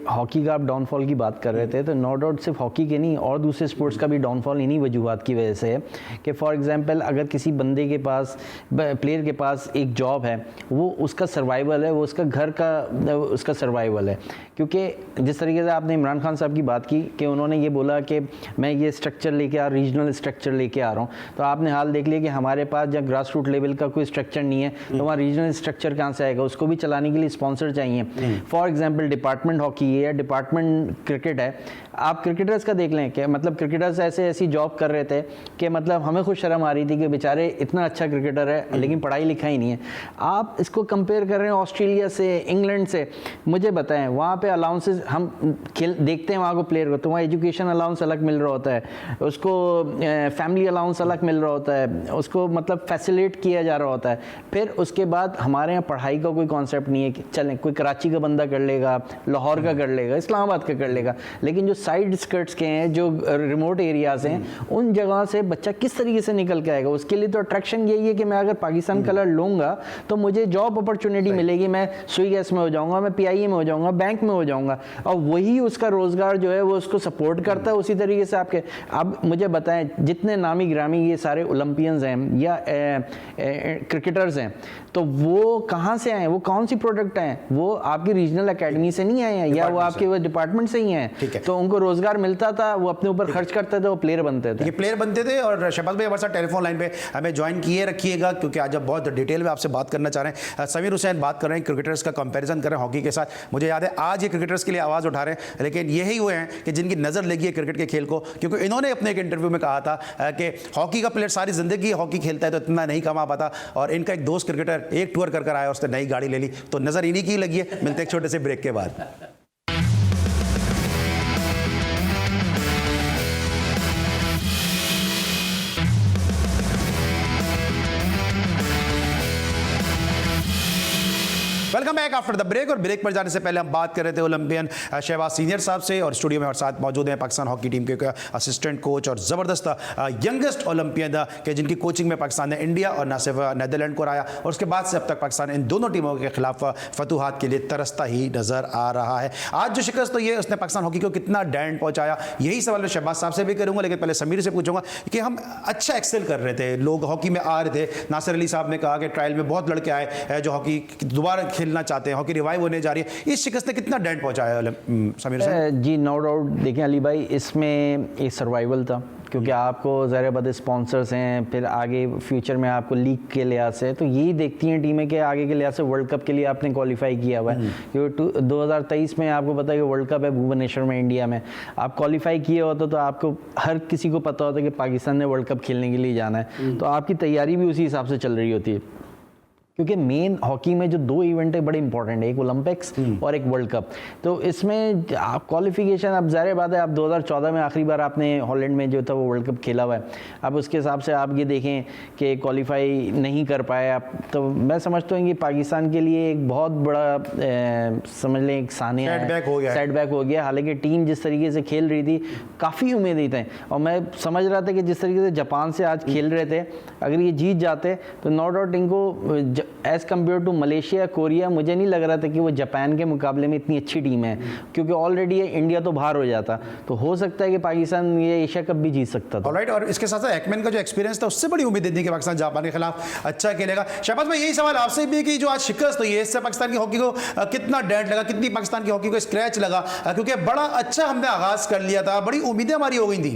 हॉकी का आप डाउनफॉल की बात कर रहे थे, तो नो डाउट सिर्फ हॉकी के नहीं और दूसरे स्पोर्ट्स का भी डाउनफॉल इन्हीं वजूहात की वजह से है कि फॉर एग्जांपल अगर किसी बंदे के पास, प्लेयर के पास एक जॉब है, वो उसका सर्वाइवल है, वो उसका घर का उसका सर्वाइवल है। क्योंकि जिस तरीके से आपने इमरान खान साहब की बात की कि उन्होंने ये बोला कि मैं ये स्ट्रक्चर लेके रीजनल स्ट्रक्चर लेके आ रहा हूँ, तो आपने हाल देख लिया कि हमारे पास जब ग्रास रूट लेवल का कोई स्ट्रक्चर नहीं है तो वहाँ रीजनल स्ट्रक्चर कहाँ से आएगा? उसको भी चलाने के लिए स्पॉन्सर चाहिए। फॉर एग्जांपल डिपार्टमेंट हॉकी है, डिपार्टमेंट क्रिकेट है। आप क्रिकेटर्स का देख लें कि मतलब क्रिकेटर्स ऐसी जॉब कर रहे थे कि मतलब हमें खुद शर्म आ रही थी कि बेचारे इतना अच्छा क्रिकेटर है लेकिन पढ़ाई लिखाई नहीं है। आप इसको कंपेयर कर रहे हैं ऑस्ट्रेलिया से, इंग्लैंड से। मुझे बताएं वहाँ पे अलाउंसेस हम खेल देखते हैं वहाँ को प्लेयर को, तो वहाँ एजुकेशन अलाउंस अलग मिल रहा होता है, उसको फैमिली अलाउंस अलग मिल रहा होता है, उसको मतलब फैसिलिटेट किया जा रहा होता है। फिर उसके बाद हमारे यहाँ पढ़ाई का कोई कॉन्सेप्ट नहीं है कि चलें कोई कराची का बंदा कर लेगा, लाहौर का कर लेगा, इस्लामाबाद का कर लेगा, लेकिन जो साइड स्कर्ट्स के हैं, जो रिमोट एरियाज हैं, उन जगह से बच्चा किस तरीके से निकल के आएगा? उसके लिए तो अट्रैक्शन यही है कि मैं अगर पाकिस्तान कलर लूँगा तो मुझे जॉब अपॉर्चुनिटी मिलेगी, मैं सुई गैस में हो जाऊँगा, मैं पीआईए में हो जाऊँगा, बैंक में हो जाऊँगा, और वही उसका रोज़गार जो है वो उसको सपोर्ट करता है। उसी तरीके से आपके अब मुझे बताएं जितने नामी ग्रामी ये सारे ओलंपियंस हैं या क्रिकेटर्स हैं, तो वो कहाँ से आए? वो कौन सी प्रोडक्ट हैं? वो आपकी रीजनल एकेडमी से नहीं आए हैं या वो आपके वो डिपार्टमेंट से ही हैं। तो उनको रोजगार मिलता था, वो अपने ऊपर खर्च करते थे, वो प्लेयर बनते थे। ये प्लेयर बनते थे। और शहबाज भाई हमारे साथ टेलीफोन लाइन पे हमें ज्वाइन किए रखिएगा, क्योंकि आज अब बहुत डिटेल में आपसे बात करना चाह रहे हैं। समीर हुसैन बात कर रहे हैं, क्रिकेटर्स का कंपैरिजन कर रहे हैं हॉकी के साथ। मुझे याद है आज ये क्रिकेटर्स के लिए आवाज़ उठा रहे हैं, लेकिन यही हुए हैं कि जिनकी नज़र लगी है क्रिकेट के खेल को, क्योंकि इन्होंने अपने एक इंटरव्यू में कहा था कि हॉकी का प्लेयर सारी ज़िंदगी हॉकी खेलता है तो इतना नहीं कमा पाता, और इनका एक दोस्त क्रिकेटर एक टूर कर आया, उसने नई गाड़ी ले ली, तो नज़र इन्हीं की लगी है। मिलते एक छोटे से ब्रेक के बाद। Welcome back after the break. और ब्रेक पर जाने से पहले हम बात कर रहे थे ओलंपियन शहबाज सीनियर साहब से, और स्टूडियो में हमारे साथ मौजूद हैं पाकिस्तान हॉकी टीम के असिस्टेंट कोच और ज़बरदस्त यंगेस्ट ओलंपियन के जिनकी कोचिंग में पाकिस्तान ने इंडिया और ना सिर्फ नीदरलैंड को हराया, और उसके बाद से अब तक पाकिस्तान इन दोनों टीमों के खिलाफ फतूहात के लिए तरसता ही नजर आ रहा है। आज जो शिकस्त तो ये उसने पाकिस्तान हॉकी को कितना डैंट पहुंचाया, यही सवाल मैं शहबाज साहब से भी करूंगा, लेकिन पहले समीर से पूछूंगा कि हम अच्छा एक्सेल कर रहे थे, लोग हॉकी में आ रहे थे। नासिर अली साहब ने कहा कि ट्रायल में बहुत लड़के आए जो हॉकी दोबारा खेलना चाहते हैं, हॉकी रिवाइव होने जा रही है। इस शिकस्त ने कितना डेंट पहुंचाया समीर साहब? जी नो डाउट। देखें अली भाई, इसमें एक सर्वाइवल था क्योंकि आपको ज़ाहिर बात है स्पॉन्सर्स हैं, फिर आगे फ्यूचर में आपको लीग के लिहाज से, तो यही देखती हैं टीमें कि आगे के लिहाज से वर्ल्ड कप के लिए आपने क्वालिफाई किया हुआ है। क्योंकि 2023 में आपको पता है कि वर्ल्ड कप है भुवनेश्वर में इंडिया में, आप क्वालिफाई किए होते तो आपको हर किसी को पता होता है कि पाकिस्तान ने वर्ल्ड कप खेलने के लिए जाना है, तो आपकी तैयारी भी उसी हिसाब से चल रही होती है। क्योंकि मेन हॉकी में जो दो इवेंट है बड़े इंपॉर्टेंट है, एक ओलंपिक्स और एक वर्ल्ड कप। तो इसमें आप क्वालिफिकेशन, अब ज़ाहिर बात है आप 2014 में आखिरी बार आपने हॉलैंड में जो था वो वर्ल्ड कप खेला हुआ है, अब उसके हिसाब से आप ये देखें कि क्वालिफाई नहीं कर पाए आप, तो मैं समझता हूँ कि पाकिस्तान के लिए एक बहुत बड़ा समझ लें एक सानिया सेटबैक हो गया। हालांकि टीम जिस तरीके से खेल रही थी काफ़ी उम्मीदें थी, और मैं समझ रहा था कि जिस तरीके से जापान से आज खेल रहे थे, अगर ये जीत जाते तो नो डाउट इनको as compared to Malaysia, Korea, मुझे नहीं लग रहा था कि वो जापान के मुकाबले में इतनी अच्छी टीम है, क्योंकि ऑलरेडी इंडिया तो बाहर हो जाता, तो हो सकता है कि पाकिस्तान ये एशिया कप भी जीत सकता था। ऑलराइट, और इसके साथ साथ एक्मैन का जो एक्सपीरियंस था उससे बड़ी उम्मीद थी कि पाकिस्तान जापान के खिलाफ अच्छा खेलेगा। शहबाज भाई, यही सवाल आपसे भी कि जो आज शिकस्त हुई है, इससे पाकिस्तान की हॉकी को कितना डेंट लगा, कितनी पाकिस्तान की हॉकी को स्क्रैच लगा, क्योंकि बड़ा अच्छा हमने आगाज कर लिया था, बड़ी उम्मीदें हमारी हो गई थी।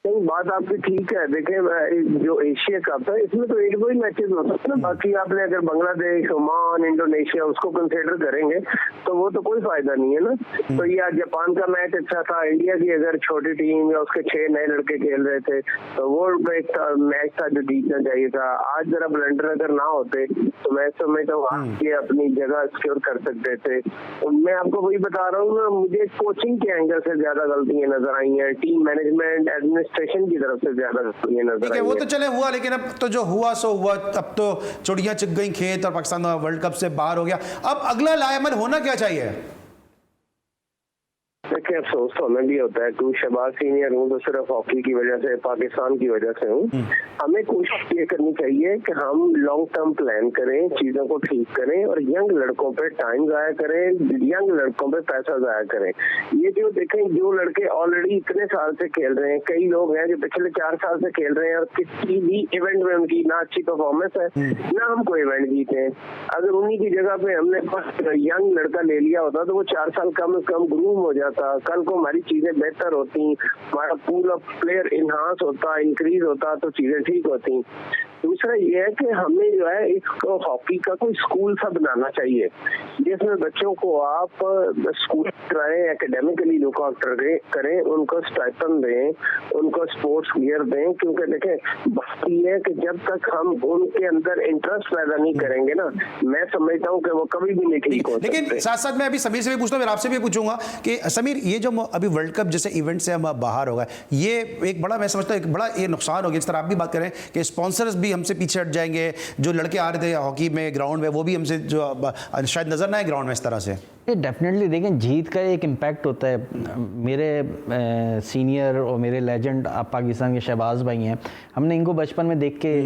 नहीं, बात आपकी ठीक है। देखें, जो एशिया कप है इसमें तो एक दो ही मैचेस होते हैं ना, बाकी आपने अगर बांग्लादेश, ओमान, इंडोनेशिया उसको कंसीडर करेंगे तो वो तो कोई फायदा नहीं है ना। तो ये आज जापान का मैच अच्छा था, इंडिया की अगर छोटी टीम या उसके 6 नए लड़के खेल रहे थे तो वो एक मैच था जो जीतना चाहिए था। आज जरा ब्लंडर अगर ना होते तो मैं समझता हूँ ये अपनी जगह सिक्योर कर सकते थे। तो मैं आपको वही बता रहा हूँ ना, मुझे कोचिंग के एंगल से ज्यादा गलतियां नजर आई हैं, टीम मैनेजमेंट एडमिनिस्ट्रेशन की तरफ से ज्यादा गलतियां नजर आई हैं। वो तो चले हुआ, लेकिन अब तो जो हुआ सो हुआ, अब तो चुड़ियां चुग गई खेत और पाकिस्तान वर्ल्ड कप से बाहर हो गया। अब अगला लाएमन होना क्या चाहिए? देखिए, अफसोस तो हमें भी होता है कि शहबाज सीनियर हूँ तो सिर्फ हॉकी की वजह से, पाकिस्तान की वजह से हूँ। हमें कोशिश ये करनी चाहिए कि हम लॉन्ग टर्म प्लान करें, चीजों को ठीक करें और यंग लड़कों पे टाइम जाया करें, यंग लड़कों पे पैसा जाया करें। ये जो देखें, जो लड़के ऑलरेडी इतने साल से खेल रहे हैं, कई लोग हैं जो पिछले 4 साल से खेल रहे हैं और किसी भी इवेंट में उनकी ना अच्छी परफॉर्मेंस है ना हमको इवेंट जीते हैं। अगर उन्हीं की जगह पे हमने यंग लड़का ले लिया होता तो वो 4 साल कम से कम ग्रूम हो जाता, कल को हमारी चीजें बेहतर होती, हमारा पूल ऑफ प्लेयर इनहांस होता, इंक्रीज होता, तो चीजें ठीक होती। दूसरा ये है कि हमें जो है इसको हॉकी का कोई स्कूल सा बनाना चाहिए जिसमें बच्चों को आप स्कूल कराएं, एकेडमिकली लुक आफ्टर करें, उनको स्टाइपेंड दें, उनको स्पोर्ट्स गियर दें। क्योंकि देखें, बात ये है कि जब तक हम उनके अंदर इंटरेस्ट पैदा नहीं करेंगे ना, मैं समझता हूँ कि वो कभी भी नहीं ठीक हो सकते। लेकिन साथ साथ मैं अभी समीर से भी पूछता हूँ, आपसे भी पूछूंगा कि समीर, ये जो अभी वर्ल्ड कप जैसे इवेंट से हम बाहर हो गए, ये एक बड़ा, मैं समझता हूँ एक बड़ा ये नुकसान हो गया। जिस तरह आप भी बात करें कि स्पॉन्सर्स भी हमसे पीछे हट जाएंगे, जो लड़के आ रहे थे हॉकी में ग्राउंड में वो भी हमसे जो शायद नजर ना आए ग्राउंड में इस तरह से। ये डेफिनेटली देखें, जीत का एक इम्पैक्ट होता है। मेरे सीनियर और मेरे लेजेंड आप पाकिस्तान के शहबाज भाई हैं, हमने इनको बचपन में देख के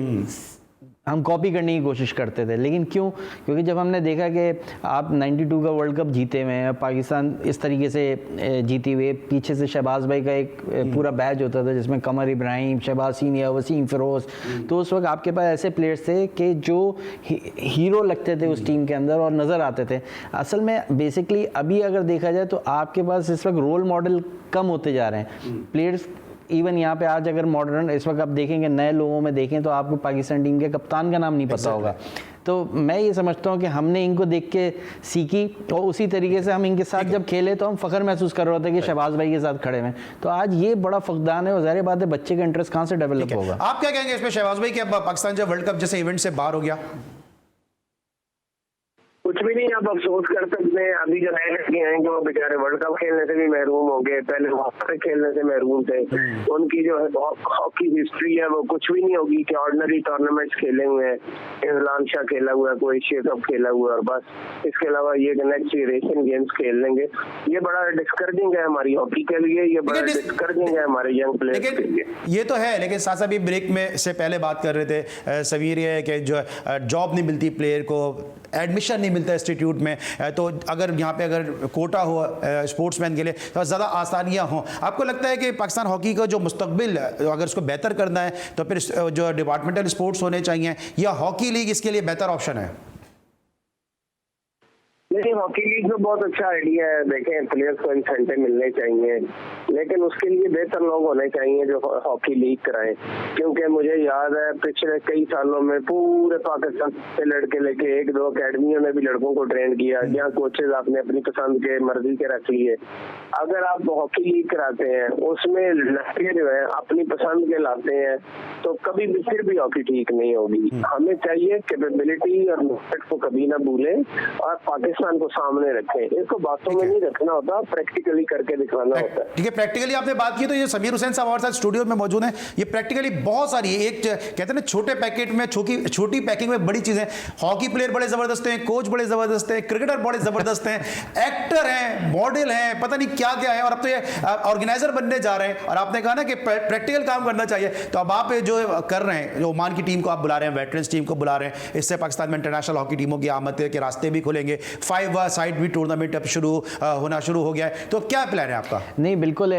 हम कॉपी करने की कोशिश करते थे। लेकिन क्यों? क्योंकि जब हमने देखा कि आप 92 का वर्ल्ड कप जीते हुए हैं, पाकिस्तान इस तरीके से जीती हुई, पीछे से शहबाज भाई का एक पूरा बैच होता था जिसमें कमर इब्राहिम, शहबाज सीनियर, वसीम फिरोज, तो उस वक्त आपके पास ऐसे प्लेयर्स थे कि जो हीरो लगते थे उस टीम के अंदर और नज़र आते थे। असल में बेसिकली अभी अगर देखा जाए तो आपके पास इस वक्त रोल मॉडल कम होते जा रहे हैं प्लेयर्स। इवन यहाँ पे आज अगर मॉडर्न इस वक्त आप देखेंगे नए लोगों में देखें तो आपको पाकिस्तान टीम के कप्तान का नाम नहीं पता होगा। तो मैं ये समझता हूँ कि हमने इनको देख के सीखी और उसी तरीके से हम इनके साथ जब खेले तो हम फ़ख्र महसूस कर रहे थे कि शहबाज भाई के साथ खड़े हैं। तो आज ये बड़ा फकदान है और ज़ाहिर बात है बच्चे का इंटरेस्ट कहाँ से डेवलप होगा। आप क्या कहेंगे इसमें शहबाज भाई कि अब पाकिस्तान जब वर्ल्ड कप जैसे इवेंट से बाहर हो गया? कुछ भी नहीं, आप अफसोस कर सकते हैं। अभी जो नए लड़के आएंगे वो बेचारे वर्ल्ड कप खेलने से भी महरूम हो गए, पहले हॉकी खेलने से महरूम थे। उनकी जो है हॉकी हिस्ट्री है वो कुछ भी नहीं होगी कि ऑर्डिनरी टूर्नामेंट्स खेले हुए हैं, इमरान शाह खेला हुआ है, कोई एशिया कप खेला हुआ है और बस इसके अलावा ये नेक्स्ट ईयर एशियन गेम्स खेल लेंगे। ये बड़ा डिस्करेजिंग है हमारी हॉकी के लिए, ये बड़ा डिस्करेजिंग है हमारे यंग प्लेयर्स के लिए। ये तो है, लेकिन साथ साथ भी ब्रेक में से पहले बात कर रहे थे समीर, ये कि जो जॉब नहीं मिलती प्लेयर को, एडमिशन नहीं मिलता इंस्टीट्यूट में, तो अगर यहाँ पे अगर कोटा हो स्पोर्ट्समैन के लिए तो ज़्यादा आसानियाँ हों। आपको लगता है कि पाकिस्तान हॉकी का जो मुस्तकबिल अगर उसको बेहतर करना है तो फिर जो डिपार्टमेंटल स्पोर्ट्स होने चाहिए या हॉकी लीग इसके लिए बेहतर ऑप्शन है? नहीं, हॉकी लीग में बहुत अच्छा आइडिया है। देखें, प्लेयर्स को इंसेंटिव मिलने चाहिए, लेकिन उसके लिए बेहतर लोग होने चाहिए जो हॉकी लीग कराएं। क्योंकि मुझे याद है पिछले कई सालों में पूरे पाकिस्तान से लड़के लेके 1-2 अकेडमियों ने भी लड़कों को ट्रेन किया, जहाँ कोचेज आपने अपनी पसंद के मर्जी के रख लिए। अगर आप हॉकी लीग कराते हैं, उसमें लड़के जो है अपनी पसंद के लाते हैं, तो कभी भी फिर भी हॉकी ठीक नहीं होगी। हमें चाहिए कैपेबिलिटी और मेहनत को कभी ना भूलें और पाकिस्तान को सामने रखें। इसको बातों में नहीं रखना होता, प्रैक्टिकली करके दिखाना होता है। ठीक है, प्रैक्टिकली आपने बात की, तो ये समीर हुसैन साहब हमारे साथ स्टूडियो में मौजूद हैं। ये प्रैक्टिकली बहुत सारी, एक कहते हैं ना छोटे पैकेट में छोटी पैकिंग में बड़ी चीजें। हॉकी प्लेयर बड़े जबरदस्त हैं, कोच बड़े जबरदस्त हैं, क्रिकेटर बड़े जबरदस्त हैं, एक्टर हैं, मॉडल हैं, पता नहीं क्या क्या है, और अब तो ये ऑर्गेनाइजर बनने जा रहे हैं। और आपने कहा ना कि प्रैक्टिकल काम करना चाहिए, तो अब आप जो कर रहे हैं, जो ओमान की टीम को आप बुला रहे हैं, वेटरन्स टीम को बुला रहे हैं, इससे पाकिस्तान में इंटरनेशनल हॉकी टीमों की आमद के रास्ते भी खुलेंगे। 5 साइड भी टूर्नामेंट अब होना शुरू हो गया है, तो क्या प्लान है आपका? नहीं, बिल्कुल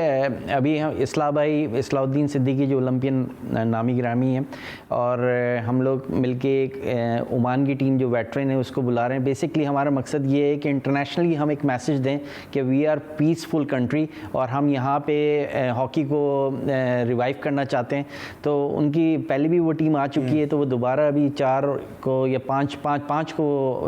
अभी हम इस्लाउद्दीन सिद्दीकी जो ओलंपियन नामी ग्रामी हैं, और हम लोग मिलके एक ओमान की टीम जो वेटरन है उसको बुला रहे हैं। बेसिकली हमारा मकसद ये है कि इंटरनेशनली हम एक मैसेज दें कि वी आर पीसफुल कंट्री, और हम यहाँ पे हॉकी को रिवाइव करना चाहते हैं। तो उनकी पहले भी वो टीम आ चुकी है, तो वो दोबारा अभी 4 को या 5 को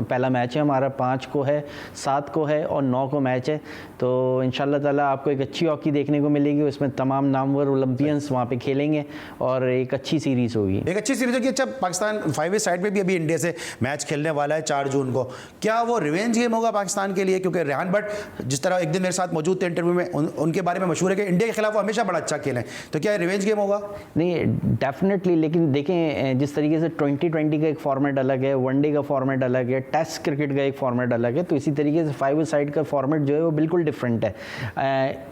पहला मैच है हमारा, 5 को है, 7 को है और 9 को मैच है। तो इंशाल्लाह ताला आपको एक अच्छी हॉकी देखने को मिलेगी, उसमें तमाम नामवर ओलंपियंस वहाँ पे खेलेंगे और एक अच्छी सीरीज़ होगी। एक अच्छी सीरीज होगी। अच्छा, पाकिस्तान 5 साइड में भी अभी इंडिया से मैच खेलने वाला है 4 जून को। क्या वो रिवेंज गेम होगा पाकिस्तान के लिए? क्योंकि रेहान भट्ट जिस तरह एक दिन मेरे साथ मौजूद थे इंटरव्यू में, उनके बारे में मशहूर है कि इंडिया के खिलाफ वो हमेशा बड़ा अच्छा खेलें, तो क्या रिवेंज गेम होगा? नहीं, डेफिनेटली। लेकिन देखें, जिस तरीके से 2020 का एक फॉर्मेट अलग है, वनडे का फॉर्मेट अलग है, टेस्ट क्रिकेट का एक फॉर्मेट अलग है, तो इसी तरीके से 5 साइड का फॉर्मेट जो है वो बिल्कुल डिफरेंट है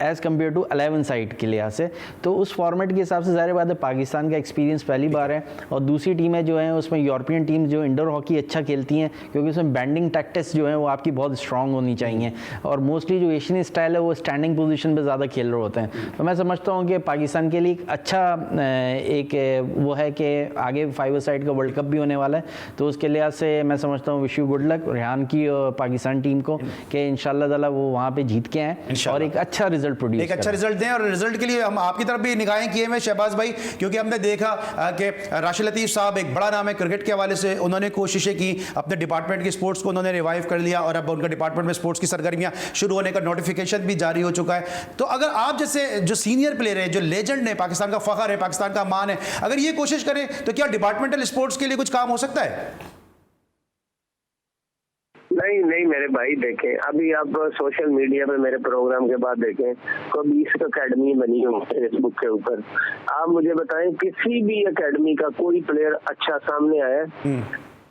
एज़ कम्पेयर टू 11 साइड के लिहाज से। तो उस फॉर्मेट के हिसाब से ज़ाहिर बात है पाकिस्तान का एक्सपीरियंस पहली बार है, और दूसरी टीमें जो हैं उसमें यूरोपियन टीम जो इंडोर हॉकी अच्छा खेलती हैं, क्योंकि उसमें बैंडिंग टैक्टिक्स जो हैं वो आपकी बहुत स्ट्रांग होनी चाहिए, और मोस्टली जो एशियन स्टाइल है वो स्टैंडिंग पोजीशन पे ज़्यादा खेल रहे होते हैं। तो मैं समझता हूँ कि पाकिस्तान के लिए एक अच्छा एक वो है कि आगे 5 साइड का वर्ल्ड कप भी होने वाला है, तो उसके लिहाज से मैं समझता हूँ wish you good luck Rehan की और पाकिस्तान टीम को कि इंशाल्लाह ताला वो वहाँ पे जीत के आएँ और एक अच्छा रिजल्ट प्रोड्यूस एक अच्छा रिजल्ट दें। और रिजल्ट के लिए हम आपकी तरफ भी निगाहें किए हैं शहबाज भाई, क्योंकि हमने देखा कि राशिद लतीफ़ साहब एक बड़ा नाम है क्रिकेट के हवाले से, उन्होंने कोशिशें की, अपने डिपार्टमेंट की स्पोर्ट्स को उन्होंने रिवाइव कर लिया, और अब उनका डिपार्टमेंट में स्पोर्ट्स की सरगर्मियां शुरू होने का नोटिफिकेशन भी जारी हो चुका है। तो अगर आप जैसे जो सीनियर प्लेयर हैं, जो लेजेंड है, पाकिस्तान का फखर है, पाकिस्तान का मान है, अगर ये कोशिश करें तो क्या डिपार्टमेंटल स्पोर्ट्स के लिए कुछ काम हो सकता है? नहीं मेरे भाई, देखें अभी आप सोशल मीडिया पे मेरे प्रोग्राम के बाद देखें को 20 अकेडमी बनी हो फेसबुक के ऊपर। आप मुझे बताएं किसी भी अकेडमी का कोई प्लेयर अच्छा सामने आया?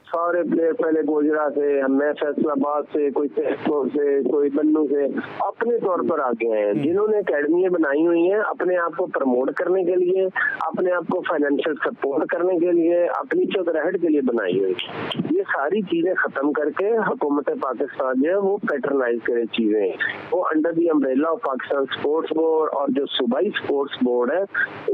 सारे प्लेयर पहले गोजरा से, मैं फैसलाबाद से, कोई तेजपुर से, कोई बन्नू से अपने तौर पर आगे आए हैं, जिन्होंने अकेडमी बनाई हुई हैं अपने आप को प्रमोट करने के लिए, अपने आप को फाइनेंशियल सपोर्ट करने के लिए, अपनी चौधराहट के लिए बनाई हुई। ये सारी चीजें खत्म करके हुकूमत पाकिस्तान जो है वो पैटर्नाइज करे चीजें, वो under the umbrella of Pakistan sports board और जो सूबाई स्पोर्ट्स बोर्ड है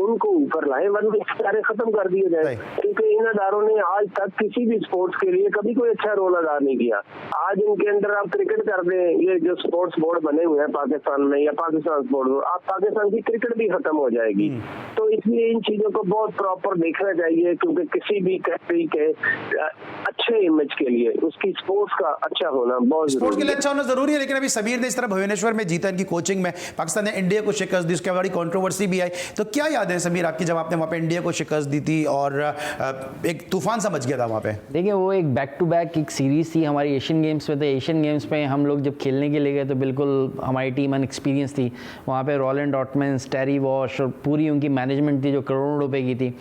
उनको ऊपर लाए, वरना सारे खत्म कर दिए जाए। क्योंकि इन अदारों ने आज तक किसी भी स्पोर्ट्स के लिए कभी कोई अच्छा रोल अदा नहीं किया। आज इनके अंदर आप क्रिकेट कर दें, ये जो स्पोर्ट्स बोर्ड बने हुए हैं पाकिस्तान में या पाकिस्तान स्पोर्ट्स बोर्ड, आप पाकिस्तान की क्रिकेट भी खत्म हो जाएगी। तो इसलिए इन चीजों को बहुत प्रॉपर देखना चाहिए, क्योंकि किसी भी कंट्री के अच्छे इमेज के लिए उसकी स्पोर्ट्स का अच्छा होना बहुत स्पोर्ट्स के लिए अच्छा होना जरूरी है। लेकिन अभी समीर ने इस तरह भुवनेश्वर में जीता, इनकी कोचिंग में पाकिस्तान ने इंडिया को शिकस्त दी, उसके बड़ी कंट्रोवर्सी भी आई। तो क्या याद है समीर आपकी जब आपने वहाँ पे इंडिया को शिकस्त दी थी और एक तूफान समझ गया था वहाँ पे? देखिए, वो एक बैक टू बैक एक सीरीज़ थी हमारी एशियन गेम्स में। तो एशियन गेम्स में हम लोग जब खेलने के लिए गए तो बिल्कुल हमारी टीम अनएक्सपीरियंस थी। वहाँ पे रोलैंड डॉटमेंस, टेरी वॉश और पूरी उनकी मैनेजमेंट थी जो करोड़ों रुपए की थी।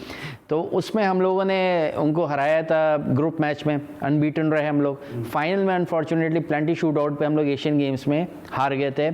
तो उसमें हम लोगों ने उनको हराया था ग्रुप मैच में, अनबीटन रहे हम लोग। फाइनल में अनफॉर्चुनेटली प्लेंटी शूट आउट पे हम लोग एशियन गेम्स में हार गए थे,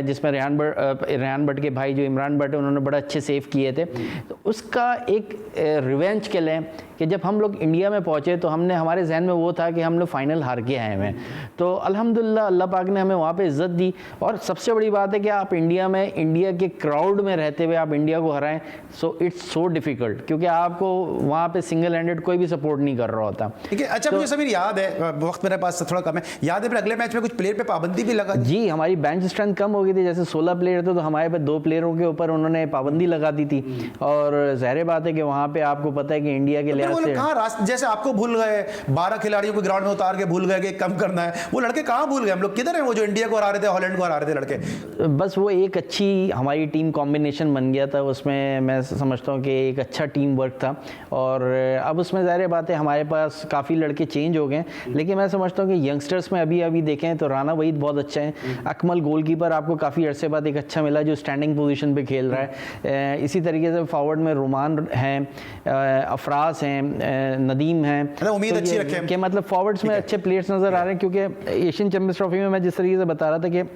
जिसमें रेहान भट्ट के भाई जो इमरान भट्ट है उन्होंने बड़ा अच्छे सेव किए थे। तो उसका एक रिवेंज के लिए कि जब हम लोग इंडिया में पहुँचे तो हमने हमारे जहन में वो था कि हम लोग फाइनल हार के आए हैं। तो अल्हम्दुलिल्लाह अल्लाह पाक ने हमें वहाँ पे इज़्ज़त दी। और सबसे बड़ी बात है कि आप इंडिया में, इंडिया के क्राउड में रहते हुए आप इंडिया को हराएं, सो इट्स सो डिफ़िकल्ट, क्योंकि आपको वहाँ पे सिंगल हैंडेड कोई भी सपोर्ट नहीं कर रहा होता। ठीक है। अच्छा, मुझे समीर याद है, वक्त मेरे पास थोड़ा कम है, याद है फिर अगले मैच में कुछ प्लेयर पे पाबंदी भी लगा जी, हमारी बेंच स्ट्रेंथ कम हो गई थी। जैसे 16 प्लेयर थे तो हमारे पे 2 प्लेयरों के ऊपर उन्होंने पाबंदी लगा दी थी। और ज़ाहिर बात है कि वहाँ पे आपको पता है कि इंडिया के लिहाज से कहाँ रास्ते, जैसे आपको भूल गए 12 खिलाड़ियों को ग्राउंड में उतार के भूल गए कि कम करना है, वो लड़के कहाँ भूल गए? हम लोग किधर हैं वो जो इंडिया को हरा रहे थे, हॉलैंड को हरा रहे थे लड़के? बस वो एक अच्छी हमारी टीम कॉम्बिनेशन बन गया था, उसमें मैं समझता हूँ कि एक अच्छा टीम वर्क था। और अब उसमें ज़ाहिर बात है हमारे पास काफ़ी लड़के चेंज हो गए, लेकिन मैं समझता हूँ कि यंगस्टर्स में अभी देखें तो राना वहीद बहुत अच्छा है। अकमल गोलकीपर आपको काफ़ी अरसे बाद एक अच्छा मिला जो स्टैंडिंग पोजीशन पे खेल रहा है। इसी तरीके से फॉरवर्ड में रुमान हैं, अफराज हैं, नदीम हैं। उम्मीद अच्छी रखें कि मतलब फॉरवर्ड्स में अच्छे प्लेयर्स नज़र आ रहे हैं, क्योंकि एशियन चैंपियंस ट्रॉफी में मैं जिस तरीके से बता रहा था कि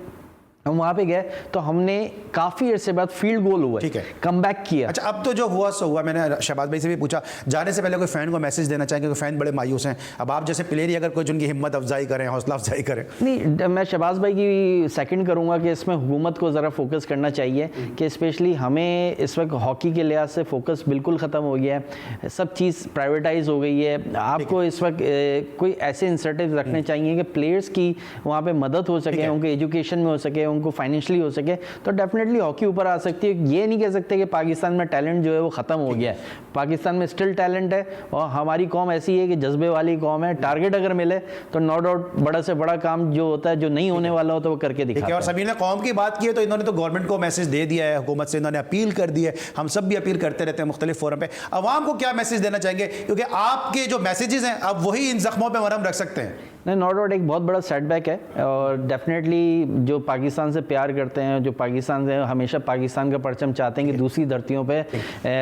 हम वहाँ पे गए तो हमने काफ़ी अरसे बाद फील्ड गोल हुआ, ठीक है, कम बैक किया। अच्छा, अब तो जो हुआ सो हुआ। मैंने शहबाज भाई से भी पूछा, जाने से पहले कोई फ़ैन को मैसेज देना चाहेंगे? क्योंकि फ़ैन बड़े मायूस हैं। अब आप जैसे प्लेयर ही अगर कुछ उनकी हिम्मत अफजाई करें, हौसला अफजाई करें। नहीं, मैं शहबाज भाई की सेकंड करूँगा कि इसमें हुकूमत को ज़रा फोकस करना चाहिए कि स्पेशली हमें इस वक्त हॉकी के लिहाज से फोकस बिल्कुल ख़त्म हो गया है, सब चीज़ प्राइवेटाइज हो गई है। आपको इस वक्त कोई ऐसे इंसेंटिव रखने चाहिए कि प्लेयर्स की वहाँ पर मदद हो सके, उनके एजुकेशन में हो सके, उनको फाइनेंशियली हो सके, तो डेफिनेटली हॉकी ऊपर आ सकती है। ये नहीं कह सकते कि पाकिस्तान में टैलेंट जो है वो ख़त्म हो गया है। पाकिस्तान में स्टिल टैलेंट है और हमारी कौम ऐसी है कि जज्बे वाली कौम है। टारगेट अगर मिले तो नो डाउट बड़ा से बड़ा काम जो होता है, जो नहीं होने वाला होता है, वो करके दिखाते हैं। और समीर ने कौम की बात की है तो इन्होंने तो गवर्नमेंट को मैसेज दे दिया है, हुकूमत से इन्होंने अपील कर दी है। हम सब भी अपील करते रहते हैं मुख्तलिफ फोरम पे। अवाम को क्या मैसेज देना चाहेंगे, क्योंकि आपके जो मैसेजेस हैं अब वही इन जख्मों पे मरहम रख सकते हैं? नहीं, नो डाउट एक बहुत बड़ा सेटबैक है और डेफिनेटली जो पाकिस्तान से प्यार करते हैं, जो पाकिस्तान से हमेशा पाकिस्तान का परचम चाहते हैं कि दूसरी धरतियों पे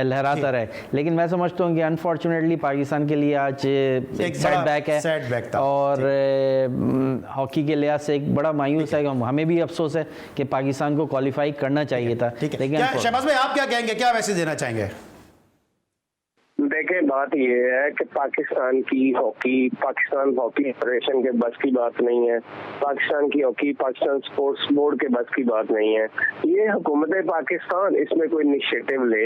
लहराता रहे, लेकिन मैं समझता हूँ कि अनफॉर्चुनेटली पाकिस्तान के लिए आज एक सेटबैक है और हॉकी के लिहाज से एक बड़ा मायूस है। हमें भी अफसोस है कि पाकिस्तान को क्वालिफाई करना चाहिए था। लेकिन शहबाज भाई आप क्या कहेंगे, क्या मैसेज देना चाहेंगे? देखें, बात यह है कि पाकिस्तान की हॉकी, पाकिस्तान हॉकी फेडरेशन के बस की बात नहीं है। पाकिस्तान की हॉकी पाकिस्तान स्पोर्ट्स बोर्ड के बस की बात नहीं है। ये हुकूमत पाकिस्तान इसमें कोई इनिशिएटिव ले,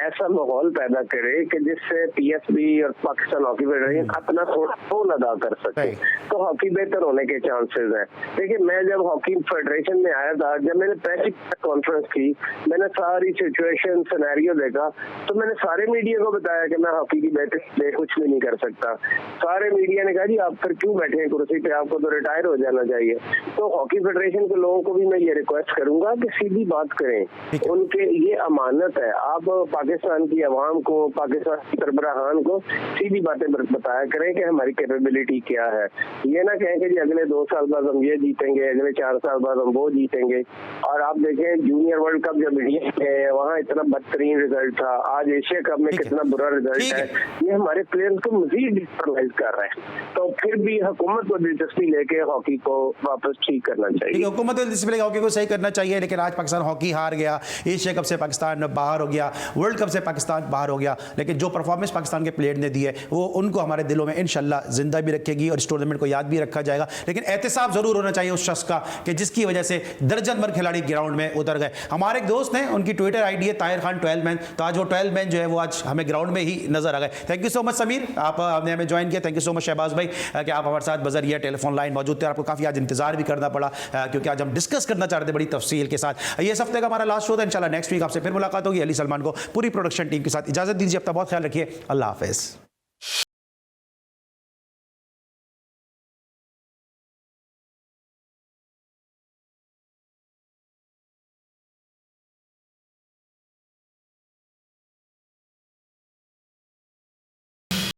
ऐसा माहौल पैदा करे कि जिससे पीएसबी और पाकिस्तान हॉकी फेडरेशन अपना थोड़ा रोल अदा कर सके, तो हॉकी बेहतर होने के चांसेस हैं। देखिए, मैं जब हॉकी फेडरेशन में आया था, जब मैंने पहली कॉन्फ्रेंस की, मैंने सारी सिचुएशन सिनेरियो देखा, तो मैंने सारे मीडिया को बताया कि मैं हॉकी की बेहतर कुछ भी नहीं कर सकता। सारे मीडिया ने कहा जी आप फिर क्यों बैठे हैं कुर्सी पे, आपको तो रिटायर हो जाना चाहिए। तो हॉकी फेडरेशन के लोगों को भी मैं ये रिक्वेस्ट करूंगा कि सीधी बात करें, उनके ये अमानत है। आप पाकिस्तान की आवाम को, पाकिस्तान की सरबराहान को सीधी बातें बताया करें कि हमारी कैपेबिलिटी क्या है। ये ना कहें कि जी अगले 2 साल बाद हम ये जीतेंगे, अगले 4 साल बाद हम वो जीतेंगे। और आप देखें जूनियर वर्ल्ड कप जब इंडिया में वहाँ इतना बदतरीन रिजल्ट था, आज एशिया कप में कितना बुरा रिजल्ट है। ये हमारे प्लेयर्स को मजीद डिस्टर्बाइज कर रहे हैं। तो फिर भी हुकूमत को दिलचस्पी लेके हॉकी को वापस ठीक करना चाहिए। हुकूमत को दिलचस्पी लेके हॉकी को सही करना चाहिए, लेकिन आज पाकिस्तान हॉकी हार गया, एशिया कप से पाकिस्तान बाहर हो गया, वर्ल्ड कप से पाकिस्तान बाहर हो गया, लेकिन जो परफॉर्मेंस पाकिस्तान के प्लेयर ने दी है वो उनको हमारे दिलों में इंशाल्लाह जिंदा भी रखेगी और इस टूर्नामेंट को याद भी रखा जाएगा। लेकिन एहतसाब जरूर होना चाहिए उस शख्स का कि जिसकी वजह से दर्जन भर खिलाड़ी ग्राउंड में उतर गए। हमारे एक दोस्त हैं, उनकी ट्विटर आईडी है ताहिर खान 12 मैन, तो आज वो 12 मैन जो है वो आज हमें ग्राउंड में ही नजर आ गए। Thank you so much Sameer, आपने हमें ज्वाइन किया। Thank you so much Shahbaz भाई कि आप हमारे साथ बजरिया टेलीफोन लाइन मौजूद थे। आपको काफ़ी आज इंतजार भी करना पड़ा क्योंकि आज हम डिस्कस करना चाह रहे थे बड़ी तफसील के साथ। ये इस हफ्ते का हमारा लास्ट शो था। इंशाल्लाह नेक्स्ट वीक आपसे फिर मुलाकात होगी। अली सलमान को पूरी प्रोडक्शन टीम के साथ इजाज़त दीजिए। अपना बहुत ख्याल रखिए। अल्लाह हाफिज़।